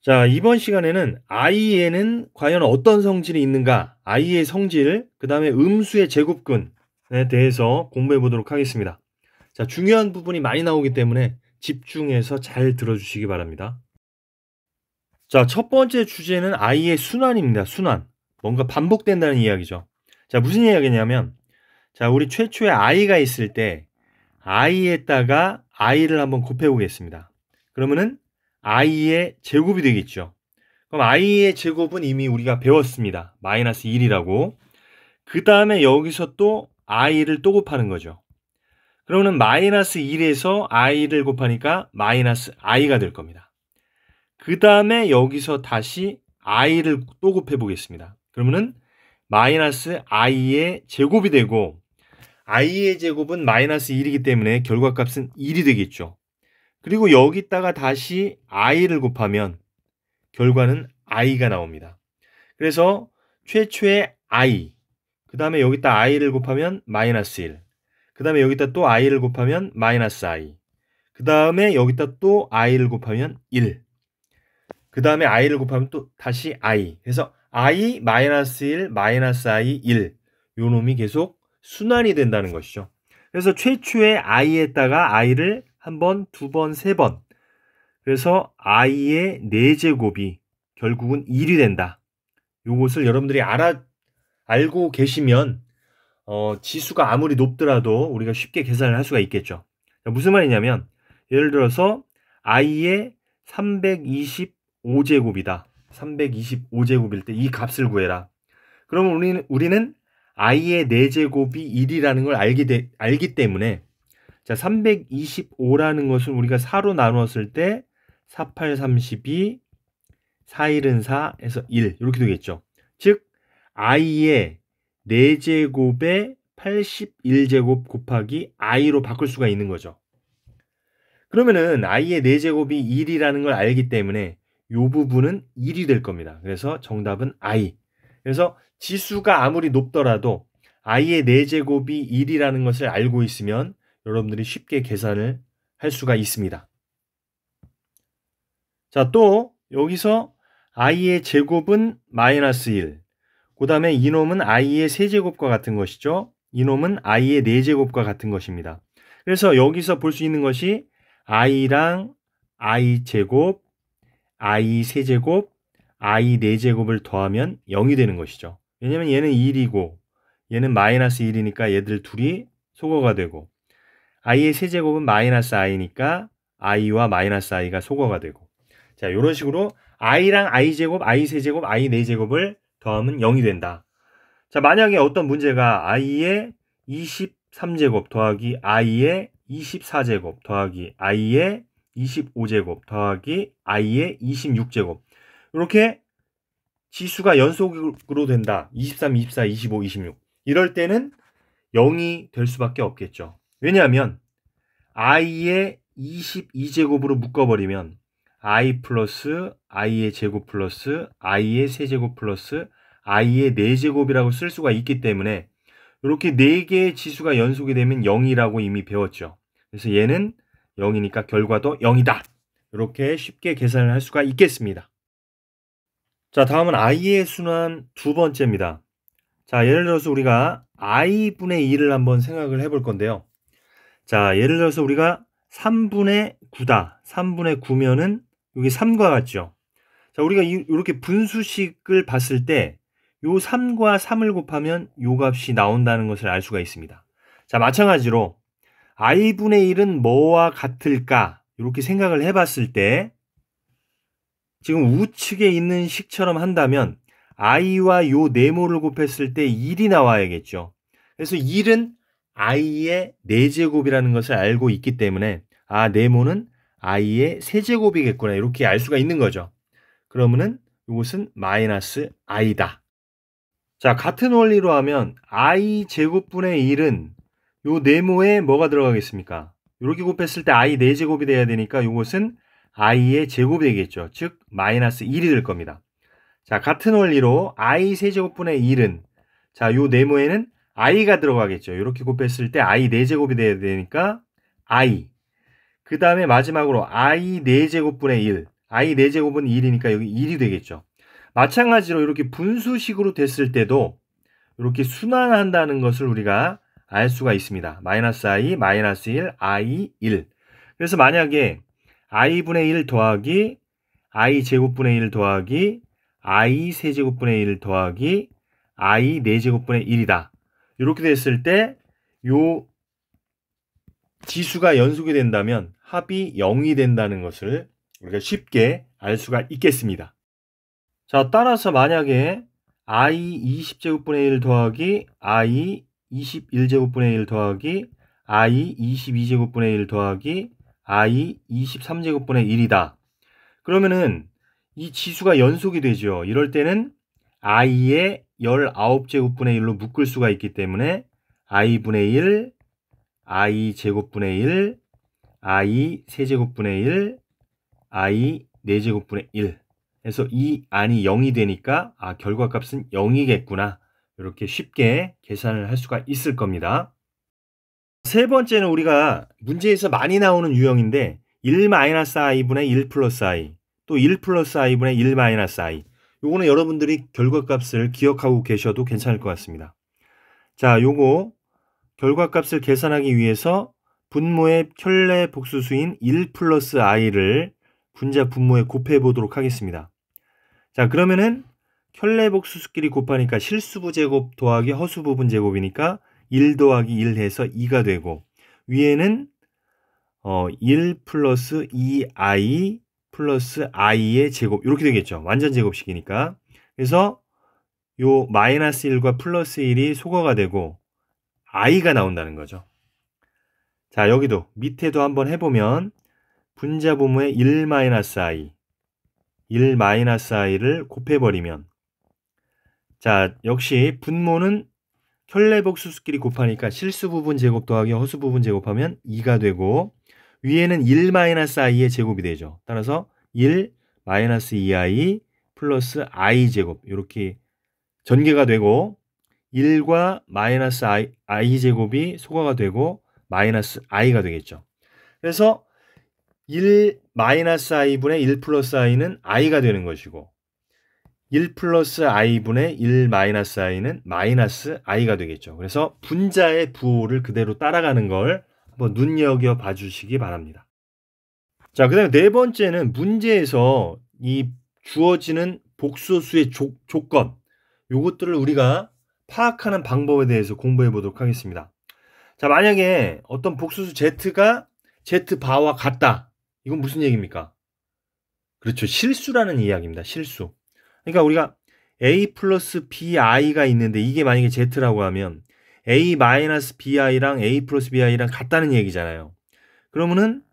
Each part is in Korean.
자, 이번 시간에는 i에는 과연 어떤 성질이 있는가, i의 성질, 그 다음에 음수의 제곱근에 대해서 공부해 보도록 하겠습니다. 자, 중요한 부분이 많이 나오기 때문에 집중해서 잘 들어주시기 바랍니다. 자, 첫 번째 주제는 i의 순환입니다. 순환. 뭔가 반복된다는 이야기죠. 자, 무슨 이야기냐면, 자, 우리 최초에 i가 있을 때 i에다가 i를 한번 곱해 보겠습니다. 그러면은 i의 제곱이 되겠죠. 그럼 i의 제곱은 이미 우리가 배웠습니다. 마이너스 1이라고. 그 다음에 여기서 또 i를 또 곱하는 거죠. 그러면 마이너스 1에서 i를 곱하니까 마이너스 i가 될 겁니다. 그 다음에 여기서 다시 i를 또 곱해 보겠습니다. 그러면은 마이너스 i의 제곱이 되고, i의 제곱은 마이너스 1이기 때문에 결과값은 1이 되겠죠. 그리고 여기다가 다시 i를 곱하면 결과는 i가 나옵니다. 그래서 최초의 i, 그 다음에 여기다 i를 곱하면 마이너스 1, 그 다음에 여기다 또 i를 곱하면 마이너스 i, 그 다음에 여기다 또 i를 곱하면 1, 그 다음에 i를 곱하면 또 다시 i. 그래서 i, 마이너스 1, 마이너스 i, 1. 요 놈이 계속 순환이 된다는 것이죠. 그래서 최초의 i에다가 i를 한 번, 두 번, 세 번. 그래서 i의 4제곱이 결국은 1이 된다. 요것을 여러분들이 알고 계시면 지수가 아무리 높더라도 우리가 쉽게 계산을 할 수가 있겠죠. 무슨 말이냐면, 예를 들어서 i의 325제곱이다. 325제곱일 때 이 값을 구해라. 그러면 우리는 i의 4제곱이 1이라는 걸 알기 때문에, 자, 325라는 것을 우리가 4로 나누었을 때 4, 8, 32, 4, 1은 4 해서 1 이렇게 되겠죠. 즉 i의 4제곱에 81제곱 곱하기 i로 바꿀 수가 있는 거죠. 그러면은 i의 4제곱이 1이라는 걸 알기 때문에 이 부분은 1이 될 겁니다. 그래서 정답은 i. 그래서 지수가 아무리 높더라도 i의 4제곱이 1이라는 것을 알고 있으면 여러분들이 쉽게 계산을 할 수가 있습니다. 자, 또 여기서 i의 제곱은 마이너스 1, 그 다음에 이놈은 i의 세제곱과 같은 것이죠. 이놈은 i의 4제곱과 같은 것입니다. 그래서 여기서 볼 수 있는 것이 i랑 i 제곱, i 세제곱, i 4제곱을 더하면 0이 되는 것이죠. 왜냐면 얘는 1이고 얘는 마이너스 1이니까 얘들 둘이 소거가 되고, i의 세제곱은 마이너스 i니까 i와 마이너스 i가 소거가 되고, 자, 이런 식으로 i랑 i제곱, i 세제곱, i 4제곱을 더하면 0이 된다. 자, 만약에 어떤 문제가 i의 23제곱 더하기 i의 24제곱 더하기 i의 25제곱 더하기 i의 26제곱, 이렇게 지수가 연속으로 된다. 23, 24, 25, 26. 이럴 때는 0이 될 수밖에 없겠죠. 왜냐하면 i의 22제곱으로 묶어버리면 i 플러스 i의 제곱 플러스 i의 세제곱 플러스 i의 4제곱이라고 쓸 수가 있기 때문에 이렇게 4개의 지수가 연속이 되면 0이라고 이미 배웠죠. 그래서 얘는 0이니까 결과도 0이다. 이렇게 쉽게 계산을 할 수가 있겠습니다. 자, 다음은 i의 순환 두 번째입니다. 자, 예를 들어서 우리가 i분의 2를 한번 생각을 해볼 건데요. 자, 예를 들어서 우리가 3분의 9다. 3분의 9면은 여기 3과 같죠. 자, 우리가 이렇게 분수식을 봤을 때 요 3과 3을 곱하면 요 값이 나온다는 것을 알 수가 있습니다. 자, 마찬가지로 i분의 1은 뭐와 같을까? 이렇게 생각을 해봤을 때 지금 우측에 있는 식처럼 한다면 i와 요 네모를 곱했을 때 1이 나와야겠죠. 그래서 1은 i의 4제곱이라는 것을 알고 있기 때문에 네모는 i의 세제곱이겠구나, 이렇게 알 수가 있는 거죠. 그러면은 이것은 마이너스 i다. 자, 같은 원리로 하면 i 제곱분의 1은 요 네모에 뭐가 들어가겠습니까? 이렇게 곱했을 때 i 4제곱이 돼야 되니까 이것은 i의 제곱이 되겠죠. 즉 마이너스 1이 될 겁니다. 자, 같은 원리로 i 세제곱분의 1은, 자, 요 네모에는 i가 들어가겠죠. 이렇게 곱했을 때 i 4제곱이 돼야 되니까 i, 그 다음에 마지막으로 i 4제곱분의 1, i 4제곱은 1이니까 여기 1이 되겠죠. 마찬가지로 이렇게 분수식으로 됐을 때도 이렇게 순환한다는 것을 우리가 알 수가 있습니다. 마이너스 i, 마이너스 1, i, 1. 그래서 만약에 i분의 1 더하기 i 제곱분의 1 더하기 i 세제곱분의 1 더하기 i 4제곱분의 1이다. 이렇게 됐을 때 요 지수가 연속이 된다면 합이 0이 된다는 것을 우리가 쉽게 알 수가 있겠습니다. 자, 따라서 만약에 i 20제곱분의 1 더하기 i 21제곱분의 1 더하기 i 22제곱분의 1 더하기 i 23제곱분의 1이다. 그러면은 이 지수가 연속이 되죠. 이럴 때는 i의 19제곱분의 1로 묶을 수가 있기 때문에 i분의 1, i 제곱분의 1, i 세제곱분의 1, i 4제곱분의 1 해서 이 안이 0이 되니까 결과값은 0이겠구나. 이렇게 쉽게 계산을 할 수가 있을 겁니다. 세 번째는 우리가 문제에서 많이 나오는 유형인데 1-i분의 1 플러스 i 또 1 플러스 i분의 1 마이너스 i 요거는 여러분들이 결과값을 기억하고 계셔도 괜찮을 것 같습니다. 자, 요거 결과값을 계산하기 위해서 분모의 켤레 복수수인 1 플러스 i를 분자 분모에 곱해 보도록 하겠습니다. 자, 그러면은 켤레 복수수끼리 곱하니까 실수부 제곱 더하기 허수부분 제곱이니까 1 더하기 1 해서 2가 되고 위에는 1 플러스 2i 플러스 i의 제곱 이렇게 되겠죠. 완전 제곱식이니까. 그래서 요 마이너스 1과 플러스 1이 소거가 되고 i가 나온다는 거죠. 자, 여기도 밑에도 한번 해보면 분자 분모의 1 마이너스 i 1 마이너스 i를 곱해버리면 자, 역시 분모는 켤레복수수끼리 곱하니까 실수부분 제곱 더하기 허수부분 제곱하면 2가 되고 위에는 1 마이너스 i의 제곱이 되죠. 따라서 1 마이너스 2i 플러스 i 제곱 이렇게 전개가 되고 1과 마이너스 i 제곱이 소거가 되고 마이너스 i가 되겠죠. 그래서 1 마이너스 i분의 1 플러스 i는 i가 되는 것이고 1 플러스 i분의 1 마이너스 i는 마이너스 i가 되겠죠. 그래서 분자의 부호를 그대로 따라가는 걸 한번 눈여겨봐 주시기 바랍니다. 자, 그 다음에 네 번째는 문제에서 이 주어지는 복소수의 조건 요것들을 우리가 파악하는 방법에 대해서 공부해 보도록 하겠습니다. 자, 만약에 어떤 복소수 z가 z바와 같다. 이건 무슨 얘기입니까? 그렇죠. 실수라는 이야기입니다. 실수. 그러니까 우리가 a 플러스 bi가 있는데 이게 만약에 z라고 하면 a 마이너스 bi랑 a 플러스 bi랑 같다는 얘기잖아요. 그러면은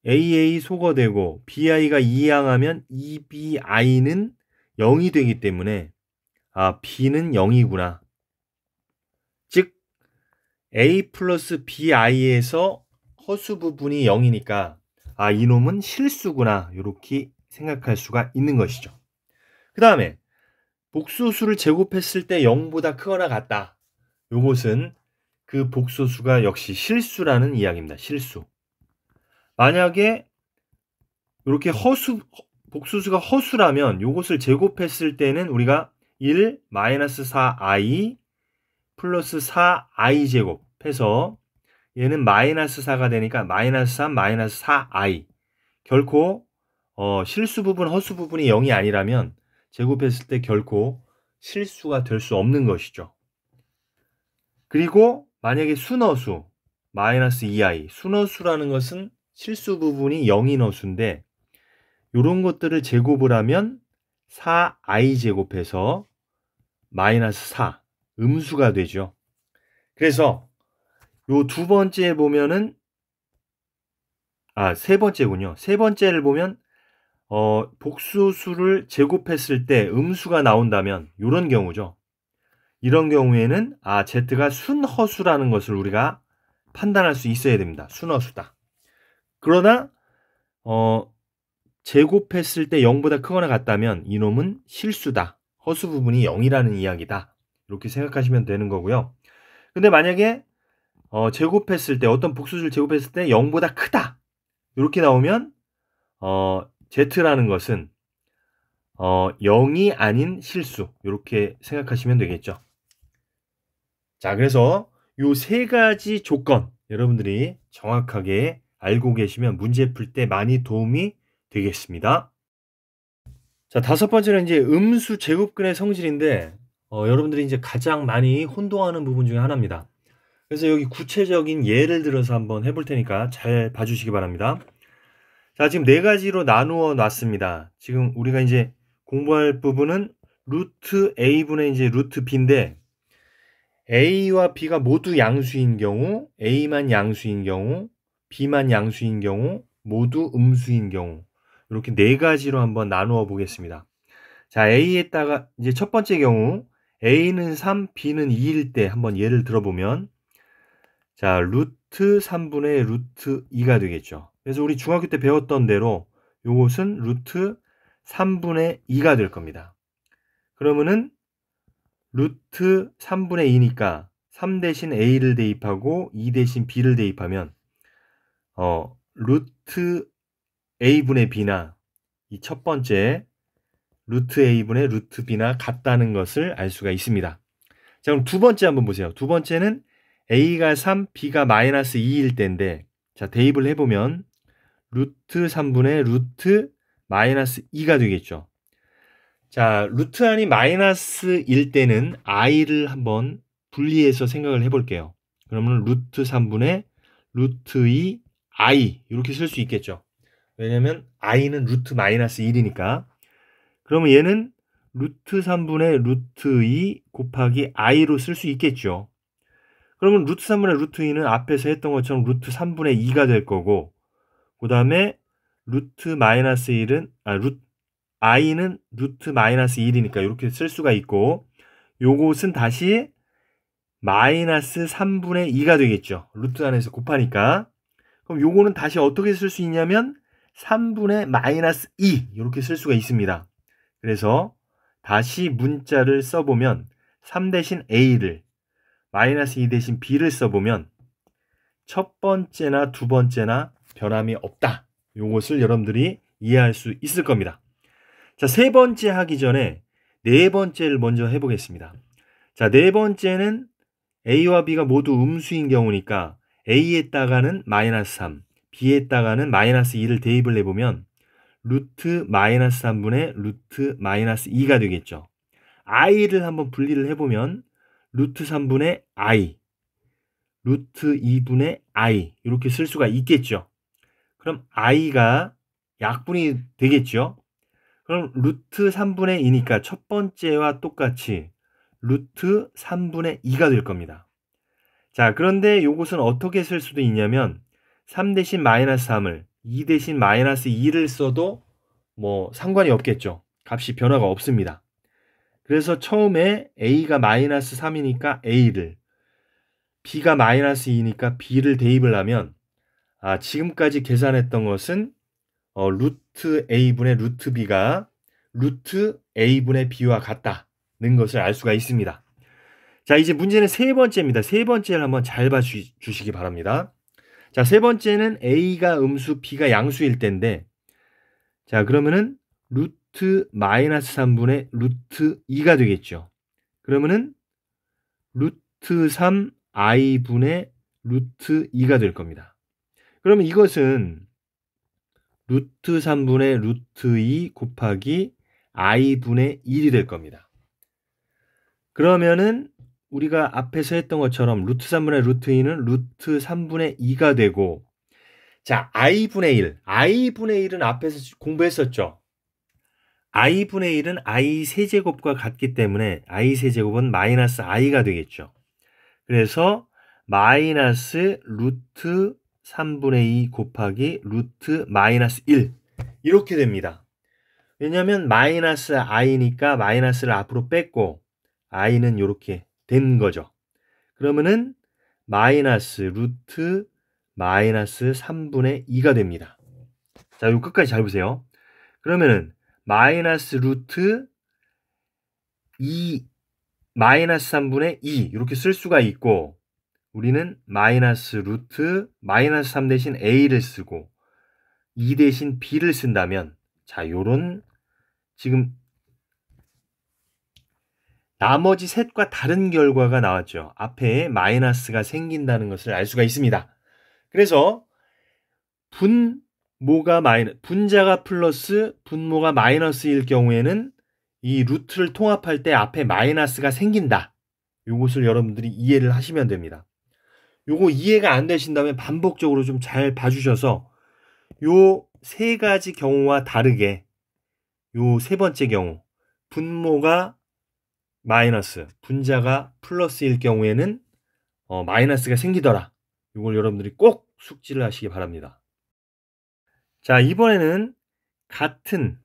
aa 소거되고 bi가 이항하면 2bi는 0이 되기 때문에 b는 0이구나. 즉 a 플러스 bi에서 허수 부분이 0이니까 이놈은 실수구나. 이렇게 생각할 수가 있는 것이죠. 그 다음에 복소수를 제곱했을 때 0보다 크거나 같다. 요것은 그 복소수가 역시 실수라는 이야기입니다. 실수. 만약에 이렇게 복소수가 허수라면 요것을 제곱했을 때는 우리가 1 마이너스 4i 플러스 4i 제곱 해서 얘는 마이너스 4가 되니까 마이너스 3 마이너스 4i 결코 실수 부분 허수 부분이 0이 아니라면 제곱했을 때 결코 실수가 될 수 없는 것이죠. 그리고 만약에 순허수 마이너스 2i 순허수라는 것은 실수 부분이 0인 허수인데 이런 것들을 제곱을 하면 4i 제곱해서 마이너스 4 음수가 되죠. 그래서 요 두 번째 보면은 세 번째군요. 세 번째를 보면 복소수를 제곱했을 때 음수가 나온다면 이런 경우죠. 이런 경우에는 z가 순허수라는 것을 우리가 판단할 수 있어야 됩니다. 순허수다. 그러나 제곱했을 때 0보다 크거나 같다면 이놈은 실수다. 허수 부분이 0이라는 이야기다. 이렇게 생각하시면 되는 거고요. 근데 만약에 제곱했을 때 어떤 복수수를 제곱했을 때 0보다 크다. 이렇게 나오면 Z라는 것은 0이 아닌 실수, 이렇게 생각하시면 되겠죠. 자, 그래서 요 세 가지 조건 여러분들이 정확하게 알고 계시면 문제 풀 때 많이 도움이 되겠습니다. 자, 다섯 번째는 이제 음수 제곱근의 성질인데 여러분들이 이제 가장 많이 혼동하는 부분 중에 하나입니다. 그래서 여기 구체적인 예를 들어서 한번 해볼 테니까 잘 봐주시기 바랍니다. 자, 지금 네 가지로 나누어 놨습니다. 지금 우리가 이제 공부할 부분은 루트 a분의 이제 루트 b인데, a와 b가 모두 양수인 경우, a만 양수인 경우, b만 양수인 경우, 모두 음수인 경우, 이렇게 네 가지로 한번 나누어 보겠습니다. 자, a에다가 이제 첫 번째 경우 a는 3, b는 2일 때 한번 예를 들어보면, 자, 루트 3분의 루트 2가 되겠죠. 그래서 우리 중학교 때 배웠던 대로 요것은 루트 3분의 2가 될 겁니다. 그러면은 루트 3분의 2니까 3 대신 a를 대입하고 2 대신 b를 대입하면 루트 a분의 b나 이 첫 번째 루트 a분의 루트 b나 같다는 것을 알 수가 있습니다. 자, 그럼 두 번째 한번 보세요. 두 번째는 a가 3, b가 마이너스 2일 때인데, 자, 대입을 해보면 루트 3분의 루트 마이너스 2가 되겠죠. 자, 루트 안이 마이너스일 때는 i를 한번 분리해서 생각을 해볼게요. 그러면 루트 3분의 루트 2 i 이렇게 쓸 수 있겠죠. 왜냐면 i는 루트 마이너스 1이니까. 그러면 얘는 루트 3분의 루트 2 곱하기 i로 쓸 수 있겠죠. 그러면 루트 3분의 루트 2는 앞에서 했던 것처럼 루트 3분의 2가 될 거고, 그 다음에 루트 마이너스 1은 i는 루트 마이너스 1이니까 이렇게 쓸 수가 있고, 요것은 다시 마이너스 3분의 2가 되겠죠. 루트 안에서 곱하니까. 그럼 요거는 다시 어떻게 쓸 수 있냐면 3분의 마이너스 2 이렇게 쓸 수가 있습니다. 그래서 다시 문자를 써보면 3 대신 a를 마이너스 2 대신 b를 써보면 첫 번째나 두 번째나 변함이 없다. 요것을 여러분들이 이해할 수 있을 겁니다. 자, 세 번째 하기 전에 네 번째를 먼저 해보겠습니다. 자, 네 번째는 a와 b가 모두 음수인 경우니까 a에다가는 마이너스 3, b에다가는 마이너스 2를 대입을 해보면 루트 마이너스 3분의 루트 마이너스 2가 되겠죠. i를 한번 분리를 해보면 루트 3분의 i, 루트 2분의 i 이렇게 쓸 수가 있겠죠. 그럼 i가 약분이 되겠죠. 그럼 루트 3분의 2니까 첫 번째와 똑같이 루트 3분의 2가 될 겁니다. 자, 그런데 이것은 어떻게 쓸 수도 있냐면 3 대신 마이너스 3을 2 대신 마이너스 2를 써도 뭐 상관이 없겠죠. 값이 변화가 없습니다. 그래서 처음에 a가 마이너스 3이니까 a를, b가 마이너스 2니까 b를 대입을 하면 지금까지 계산했던 것은 루트 a분의 루트 b가 루트 a분의 b와 같다는 것을 알 수가 있습니다. 자, 이제 문제는 세 번째입니다. 세 번째를 한번 잘 봐주시기 바랍니다. 자, 세 번째는 a가 음수, b가 양수일 때인데, 자, 그러면은 루트 마이너스 3분의 루트 2가 되겠죠. 그러면은 루트 3 i분의 루트 2가 될 겁니다. 그러면 이것은 루트 3분의 루트 2 곱하기 i분의 1이 될 겁니다. 그러면은 우리가 앞에서 했던 것처럼 루트 3분의 루트 2는 루트 3분의 2가 되고, 자, i분의 1. i분의 1은 앞에서 공부했었죠. i분의 1은 i 세제곱과 같기 때문에 i 세제곱은 마이너스 i가 되겠죠. 그래서 마이너스 루트 3분의 2 곱하기 루트 마이너스 1 이렇게 됩니다. 왜냐하면 마이너스 i니까 마이너스를 앞으로 뺐고 i는 이렇게 된 거죠. 그러면은 마이너스 루트 마이너스 3분의 2가 됩니다. 자, 이거 끝까지 잘 보세요. 그러면은 마이너스 루트 2 마이너스 3분의 2 이렇게 쓸 수가 있고, 우리는 마이너스 루트 마이너스 3 대신 a를 쓰고 2 대신 b를 쓴다면 자, 요런 지금 나머지 셋과 다른 결과가 나왔죠. 앞에 마이너스가 생긴다는 것을 알 수가 있습니다. 그래서 분자가 플러스 분모가 마이너스일 경우에는 이 루트를 통합할 때 앞에 마이너스가 생긴다. 요것을 여러분들이 이해를 하시면 됩니다. 요거 이해가 안 되신다면 반복적으로 좀 잘 봐주셔서 요 세 가지 경우와 다르게 요 세 번째 경우 분모가 마이너스, 분자가 플러스일 경우에는 마이너스가 생기더라. 이걸 여러분들이 꼭 숙지를 하시기 바랍니다. 자, 이번에는 같은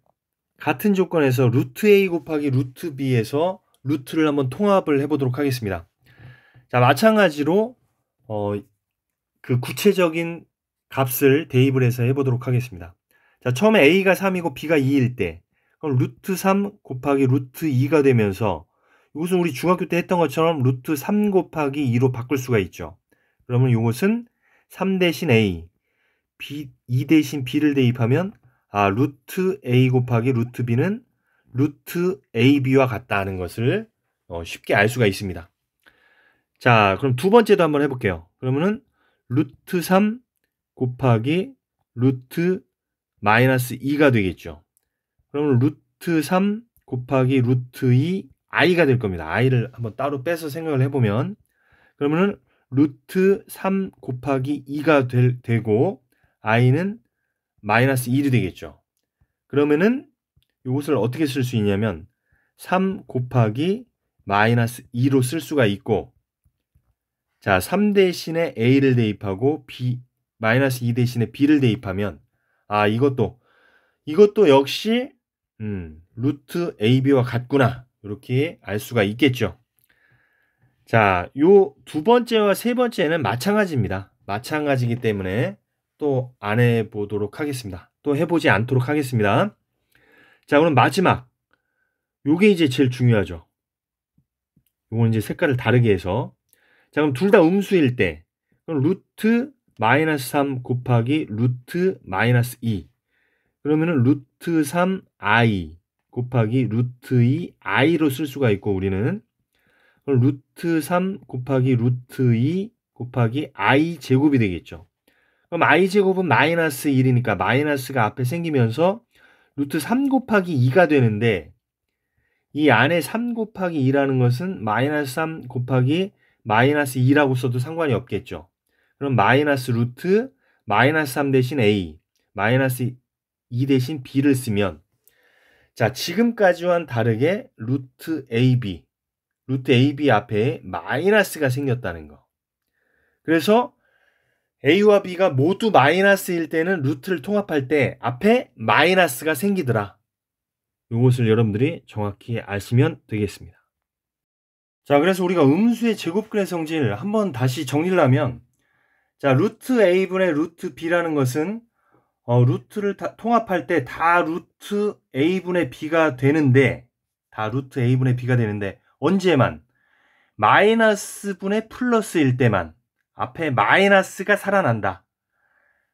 조건에서 루트 A 곱하기 루트 B에서 루트를 한번 통합을 해보도록 하겠습니다. 자, 마찬가지로 그 구체적인 값을 대입을 해서 해보도록 하겠습니다. 자, 처음에 A가 3이고 B가 2일 때 그럼 루트 3 곱하기 루트 2가 되면서 이것은 우리 중학교 때 했던 것처럼 루트 3 곱하기 2로 바꿀 수가 있죠. 그러면 이것은 3 대신 A, 2 대신 B를 대입하면 루트 A 곱하기 루트 B는 루트 AB와 같다는 것을 쉽게 알 수가 있습니다. 자, 그럼 두 번째도 한번 해볼게요. 그러면은 루트 3 곱하기 루트 마이너스 2가 되겠죠. 그러면 루트 3 곱하기 루트 2 i가 될 겁니다. i를 한번 따로 빼서 생각을 해보면 그러면은 루트 3 곱하기 2가 되고 i는 마이너스 1이 되겠죠. 그러면은 이것을 어떻게 쓸 수 있냐면 3 곱하기 마이너스 2로 쓸 수가 있고, 자, 3 대신에 a를 대입하고 마이너스 2 대신에 b를 대입하면 이것도 역시 루트 AB와 같구나, 이렇게 알 수가 있겠죠. 자, 요 두 번째와 세 번째는 마찬가지입니다. 마찬가지이기 때문에 또 안 해보도록 하겠습니다. 또 해보지 않도록 하겠습니다. 자, 그럼 마지막 요게 이제 제일 중요하죠. 요건 이제 색깔을 다르게 해서, 자, 그럼 둘 다 음수일 때 그럼 루트 마이너스 3 곱하기 루트 마이너스 2 그러면은 루트 3i 곱하기 루트 2i로 쓸 수가 있고, 우리는 그럼 루트 3 곱하기 루트 2 곱하기 i 제곱이 되겠죠. 그럼 i 제곱은 마이너스 1이니까 마이너스가 앞에 생기면서 루트 3 곱하기 2가 되는데, 이 안에 3 곱하기 2라는 것은 마이너스 3 곱하기 마이너스 2라고 써도 상관이 없겠죠. 그럼 마이너스 루트 마이너스 3 대신 a 마이너스 2 대신 b를 쓰면, 자, 지금까지와는 다르게 루트 AB 앞에 마이너스가 생겼다는 거. 그래서 A와 B가 모두 마이너스일 때는 루트를 통합할 때 앞에 마이너스가 생기더라. 이것을 여러분들이 정확히 아시면 되겠습니다. 자, 그래서 우리가 음수의 제곱근의 성질 한번 다시 정리를 하면, 자, 루트 A분의 루트 B라는 것은 루트를 통합할 때 다 루트 A분의 B가 되는데, 언제만? 마이너스 분의 플러스일 때만 앞에 마이너스가 살아난다.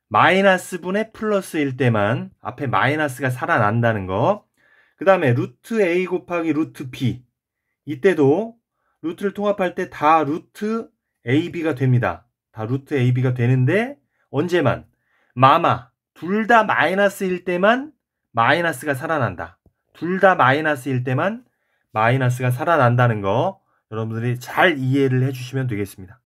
마이너스 분의 플러스일 때만 앞에 마이너스가 살아난다는 거. 그 다음에 루트 A 곱하기 루트 B, 이때도 루트를 통합할 때 다 루트 AB가 됩니다. 다 루트 AB가 되는데 언제만? 둘 다 마이너스일 때만 마이너스가 살아난다. 둘 다 마이너스일 때만 마이너스가 살아난다는 거 여러분들이 잘 이해를 해주시면 되겠습니다.